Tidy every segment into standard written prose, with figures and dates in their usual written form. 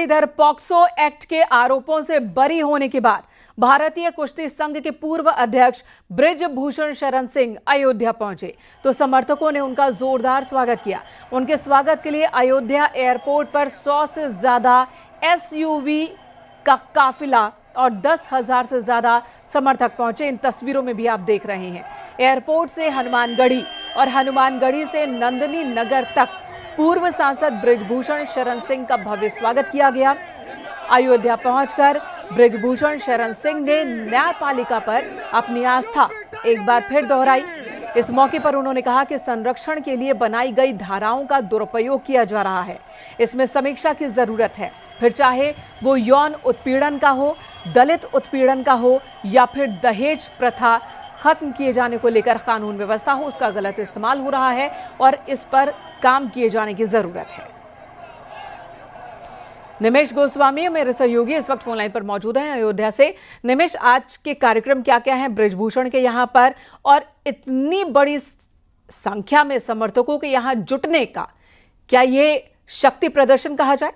इधर POCSO act के आरोपों से बरी होने के बाद भारतीय कुश्ती संघ के पूर्व अध्यक्ष बृजभूषण शरण सिंह अयोध्या पहुंचे तो समर्थकों ने उनका जोरदार स्वागत किया। उनके स्वागत के लिए अयोध्या एयरपोर्ट पर 100 से ज्यादा एसयूवी का काफिला और 10,000 से ज्यादा समर्थक पहुंचे। इन तस्वीरों में भी आप देख रहे हैं एयरपोर्ट से हनुमानगढ़ी और हनुमानगढ़ी से नंदनी नगर तक पूर्व सांसद बृजभूषण शरण सिंह का भव्य स्वागत किया गया। अयोध्या पहुंचकर बृजभूषण शरण सिंह ने न्यायपालिका पर अपनी आस्था एक बार फिर दोहराई। इस मौके पर उन्होंने कहा कि संरक्षण के लिए बनाई गई धाराओं का दुरुपयोग किया जा रहा है, इसमें समीक्षा की जरूरत है। फिर चाहे वो यौन उत्पीड़न का हो, दलित उत्पीड़न का हो या फिर दहेज प्रथा खत्म किए जाने को लेकर कानून व्यवस्था हो, उसका गलत इस्तेमाल हो रहा है और इस पर काम किए जाने की जरूरत है। निमेश गोस्वामी मेरे सहयोगी इस वक्त फोनलाइन पर मौजूद हैं अयोध्या से। निमेश, आज के कार्यक्रम क्या क्या हैं बृजभूषण के यहाँ पर और इतनी बड़ी संख्या में समर्थकों के यहाँ जुटने का, क्या ये शक्ति प्रदर्शन कहा जाए?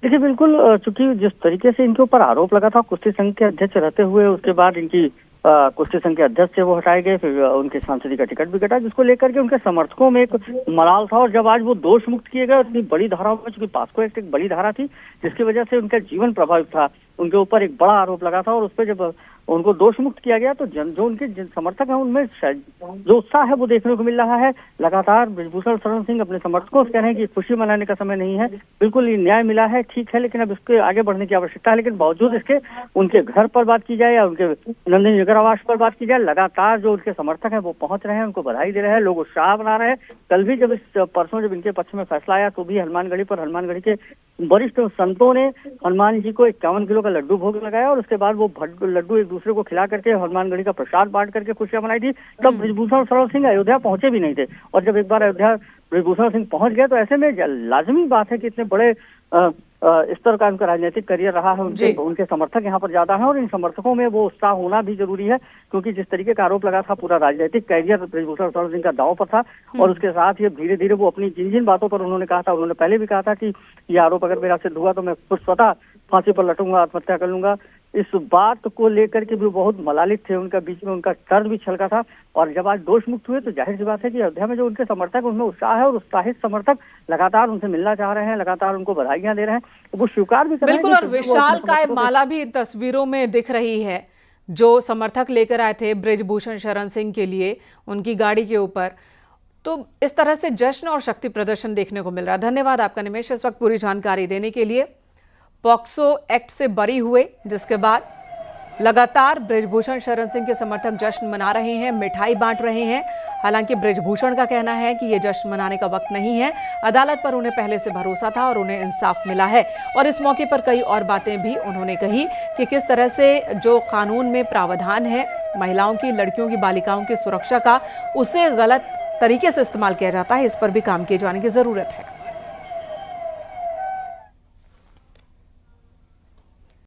देखिए, बिल्कुल, चूंकि जिस तरीके से इनके ऊपर आरोप लगा था कुश्ती संघ के अध्यक्ष रहते हुए, उसके बाद इनकी कुश्ती संघ के अध्यक्ष से वो हटाए गए, फिर उनके सांसदीय का टिकट भी कटा, जिसको लेकर के उनके समर्थकों में एक मलाल था। और जब आज वो दोष मुक्त किए गए इतनी बड़ी धाराओं में, चूंकि पॉक्सो एक्ट एक बड़ी धारा थी जिसकी वजह से उनका जीवन प्रभावित था, उनके ऊपर एक बड़ा आरोप लगा था और उस पर जब उनको दोष मुक्त किया गया तो जो उनके समर्थक हैं उनमें जो उत्साह है वो देखने को मिल रहा है। लगातार बृजभूषण शरण सिंह अपने समर्थकों से कह रहे हैं कि खुशी मनाने का समय नहीं है, बिल्कुल ये न्याय मिला है, ठीक है, लेकिन अब इसके आगे बढ़ने की आवश्यकता है। लेकिन बावजूद इसके उनके घर पर बात की जाए या उनके नंदनी नगर आवास पर बात की जाए, लगातार जो उनके समर्थक हैं वो पहुंच रहे हैं, उनको बधाई दे रहे हैं, लोग उत्साह बना रहे हैं। कल भी जब परसों जब इनके पक्ष में फैसला आया तो भी हनुमानगढ़ी के वरिष्ठ संतों ने हनुमान जी को 51 किलो का लड्डू भोग लगाया और उसके बाद वो लड्डू एक दूसरे को खिला करके हनुमानगढ़ी का प्रसाद बांट करके खुशियां मनाई थी। तब बृजभूषण शरण सिंह अयोध्या पहुंचे भी नहीं थे और जब एक बार अयोध्या बृजभूषण सिंह पहुंच गए तो ऐसे में लाजमी बात है कि इतने बड़े स्तर का उनका राजनीतिक करियर रहा है, उनके समर्थक यहाँ पर ज्यादा हैं और इन समर्थकों में वो उत्साह होना भी जरूरी है, क्योंकि जिस तरीके का आरोप लगा था पूरा राजनीतिक करियर बृजभूषण शरण सिंह का दांव पर था। और उसके साथ ही धीरे धीरे वो अपनी जिन बातों पर उन्होंने कहा था, उन्होंने पहले भी कहा था कि ये आरोप अगर मेरा सिद्ध हुआ तो मैं खुद स्वतः फांसी पर लटूंगा, आत्महत्या कर लूंगा। इस बात को लेकर के भी बहुत मलालित थे, उनका बीच में उनका दर्द भी छलका था। और जब आज दोष मुक्त हुए तो जाहिर सी बात है कि अयोध्या में जो उनके समर्थक उनमें उत्साह है और उत्साहित समर्थक लगातार उनसे मिलना चाह रहे हैं, लगातार उनको बधाइयां दे रहे हैं, वो स्वीकार भी कर रहे हैं। बिल्कुल, और विशाल काय माला भी तस्वीरों में दिख रही है जो समर्थक लेकर आए थे बृजभूषण शरण सिंह के लिए उनकी गाड़ी के ऊपर। तो इस तरह से जश्न और शक्ति प्रदर्शन देखने को मिल रहा है। धन्यवाद आपका निमेश इस वक्त पूरी जानकारी देने के लिए। पॉक्सो एक्ट से बरी हुए जिसके बाद लगातार बृजभूषण शरण सिंह के समर्थक जश्न मना रहे हैं, मिठाई बांट रहे हैं। हालांकि बृजभूषण का कहना है कि ये जश्न मनाने का वक्त नहीं है, अदालत पर उन्हें पहले से भरोसा था और उन्हें इंसाफ मिला है। और इस मौके पर कई और बातें भी उन्होंने कही कि किस तरह से जो कानून में प्रावधान है महिलाओं की, लड़कियों की, बालिकाओं की सुरक्षा का, उसे गलत तरीके से इस्तेमाल किया जाता है, इस पर भी काम किए जाने की जरूरत है।